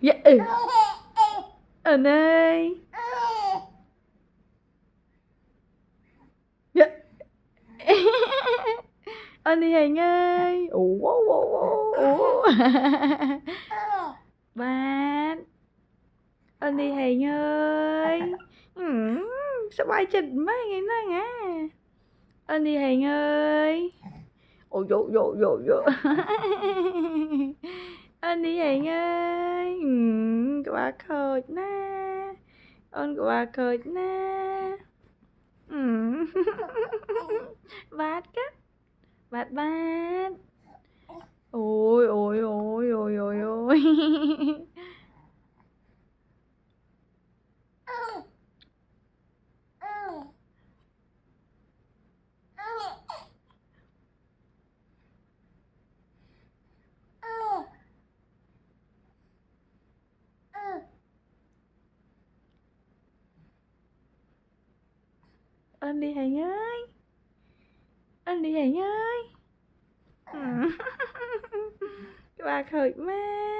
Dạ anh ơi. Dạ. Anh đi Hiền ơi. Ủa. Bạn. Anh đi Hiền ơi. Sao bay trình mấy ngày đó ngã. Anh đi Hiền ơi. Ôi dỗ. Anh đi Hiền ơi. Các bà khơi na. Ơn các bà khơi na. Bát cách. Bát. Ôi. Anh đi Hiền ơi. Anh đi Hiền ơi. Các bà khơi má.